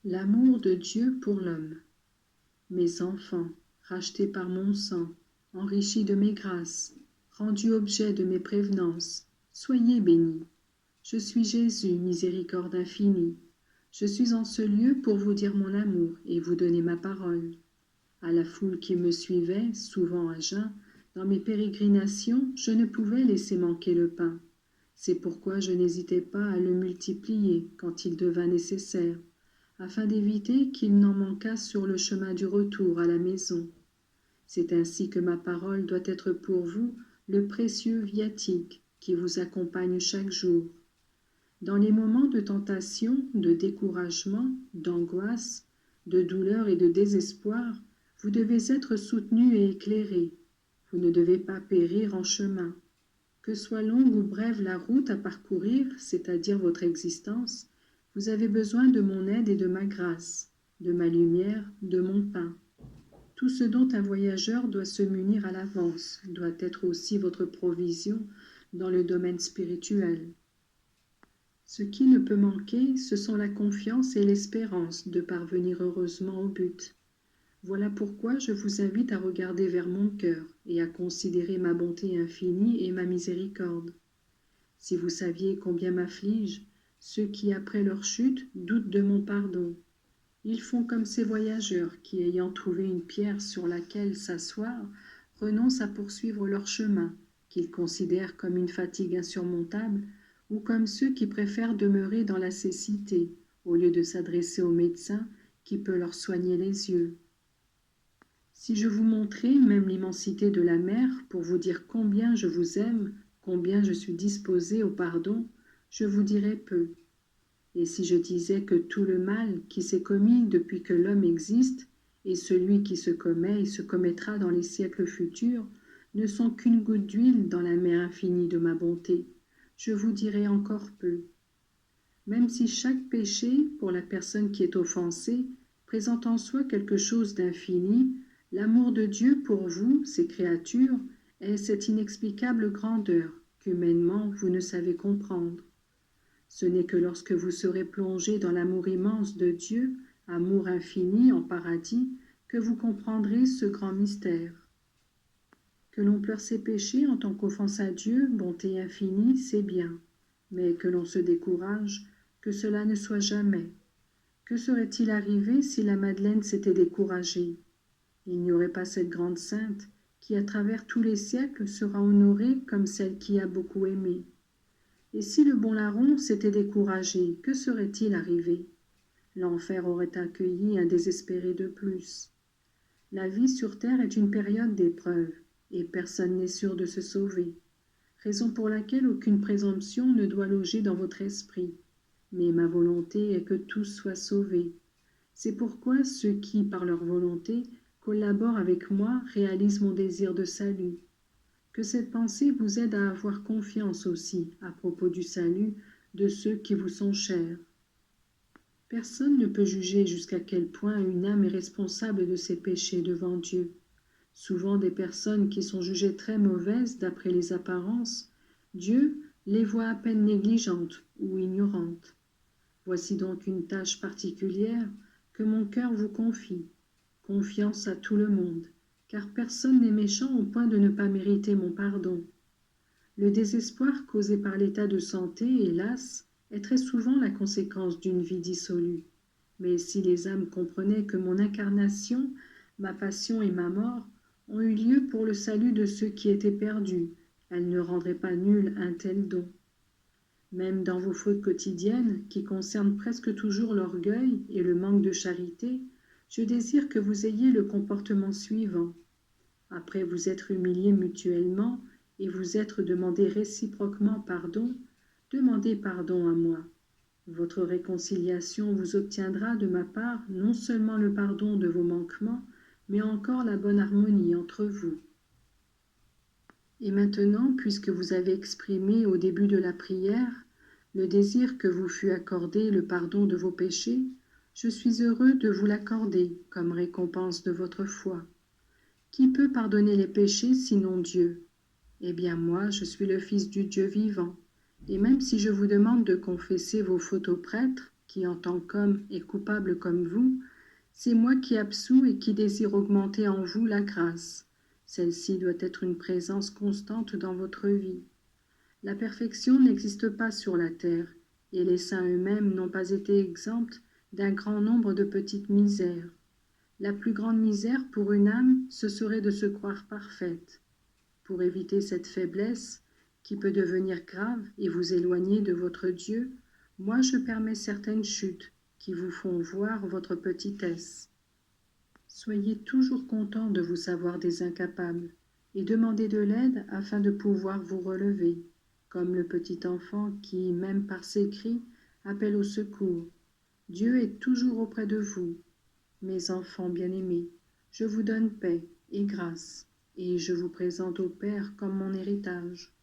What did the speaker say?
L'amour de Dieu pour l'homme. Mes enfants, rachetés par mon sang, enrichis de mes grâces, rendus objet de mes prévenances, soyez bénis. Je suis Jésus, miséricorde infinie. Je suis en ce lieu pour vous dire mon amour et vous donner ma parole. À la foule qui me suivait, souvent à jeun, dans mes pérégrinations, je ne pouvais laisser manquer le pain. C'est pourquoi je n'hésitais pas à le multiplier quand il devint nécessaire, afin d'éviter qu'il n'en manquât sur le chemin du retour à la maison. C'est ainsi que ma parole doit être pour vous le précieux viatique qui vous accompagne chaque jour. Dans les moments de tentation, de découragement, d'angoisse, de douleur et de désespoir, vous devez être soutenu et éclairé. Vous ne devez pas périr en chemin. Que soit longue ou brève la route à parcourir, c'est-à-dire votre existence, vous avez besoin de mon aide et de ma grâce, de ma lumière, de mon pain. Tout ce dont un voyageur doit se munir à l'avance doit être aussi votre provision dans le domaine spirituel. Ce qui ne peut manquer, ce sont la confiance et l'espérance de parvenir heureusement au but. Voilà pourquoi je vous invite à regarder vers mon cœur et à considérer ma bonté infinie et ma miséricorde. Si vous saviez combien m'affligent ceux qui, après leur chute, doutent de mon pardon. Ils font comme ces voyageurs qui, ayant trouvé une pierre sur laquelle s'asseoir, renoncent à poursuivre leur chemin, qu'ils considèrent comme une fatigue insurmontable, ou comme ceux qui préfèrent demeurer dans la cécité, au lieu de s'adresser au médecin qui peut leur soigner les yeux. Si je vous montrais même l'immensité de la mer pour vous dire combien je vous aime, combien je suis disposé au pardon, je vous dirais peu. Et si je disais que tout le mal qui s'est commis depuis que l'homme existe, et celui qui se commet et se commettra dans les siècles futurs, ne sont qu'une goutte d'huile dans la mer infinie de ma bonté, je vous dirais encore peu. Même si chaque péché, pour la personne qui est offensée, présente en soi quelque chose d'infini, l'amour de Dieu pour vous, ses créatures, est cette inexplicable grandeur qu'humainement vous ne savez comprendre. Ce n'est que lorsque vous serez plongé dans l'amour immense de Dieu, amour infini en paradis, que vous comprendrez ce grand mystère. Que l'on pleure ses péchés en tant qu'offense à Dieu, bonté infinie, c'est bien, mais que l'on se décourage, que cela ne soit jamais. Que serait-il arrivé si la Madeleine s'était découragée? Il n'y aurait pas cette grande sainte qui, à travers tous les siècles, sera honorée comme celle qui a beaucoup aimé. Et si le bon larron s'était découragé, que serait-il arrivé? L'enfer aurait accueilli un désespéré de plus. La vie sur terre est une période d'épreuve, et personne n'est sûr de se sauver, raison pour laquelle aucune présomption ne doit loger dans votre esprit. Mais ma volonté est que tous soient sauvés. C'est pourquoi ceux qui, par leur volonté, collaborent avec moi réalisent mon désir de salut. Que cette pensée vous aide à avoir confiance aussi à propos du salut de ceux qui vous sont chers. Personne ne peut juger jusqu'à quel point une âme est responsable de ses péchés devant Dieu. Souvent des personnes qui sont jugées très mauvaises d'après les apparences, Dieu les voit à peine négligentes ou ignorantes. Voici donc une tâche particulière que mon cœur vous confie. Confiance à tout le monde, car personne n'est méchant au point de ne pas mériter mon pardon. Le désespoir causé par l'état de santé, hélas, est très souvent la conséquence d'une vie dissolue. Mais si les âmes comprenaient que mon incarnation, ma passion et ma mort ont eu lieu pour le salut de ceux qui étaient perdus, elles ne rendraient pas nul un tel don. Même dans vos fautes quotidiennes, qui concernent presque toujours l'orgueil et le manque de charité, je désire que vous ayez le comportement suivant. Après vous être humiliés mutuellement et vous être demandé réciproquement pardon, demandez pardon à moi. Votre réconciliation vous obtiendra de ma part non seulement le pardon de vos manquements, mais encore la bonne harmonie entre vous. Et maintenant, puisque vous avez exprimé au début de la prière le désir que vous fût accordé le pardon de vos péchés, je suis heureux de vous l'accorder comme récompense de votre foi. Qui peut pardonner les péchés sinon Dieu? Eh bien moi, je suis le Fils du Dieu vivant, et même si je vous demande de confesser vos fautes au prêtre, qui en tant qu'homme est coupable comme vous, c'est moi qui absous et qui désire augmenter en vous la grâce. Celle-ci doit être une présence constante dans votre vie. La perfection n'existe pas sur la terre, et les saints eux-mêmes n'ont pas été exempts d'un grand nombre de petites misères. La plus grande misère pour une âme, ce serait de se croire parfaite. Pour éviter cette faiblesse, qui peut devenir grave et vous éloigner de votre Dieu, moi je permets certaines chutes qui vous font voir votre petitesse. Soyez toujours content de vous savoir des incapables et demandez de l'aide afin de pouvoir vous relever, comme le petit enfant qui, même par ses cris, appelle au secours. Dieu est toujours auprès de vous. Mes enfants bien-aimés, je vous donne paix et grâce, et je vous présente au Père comme mon héritage.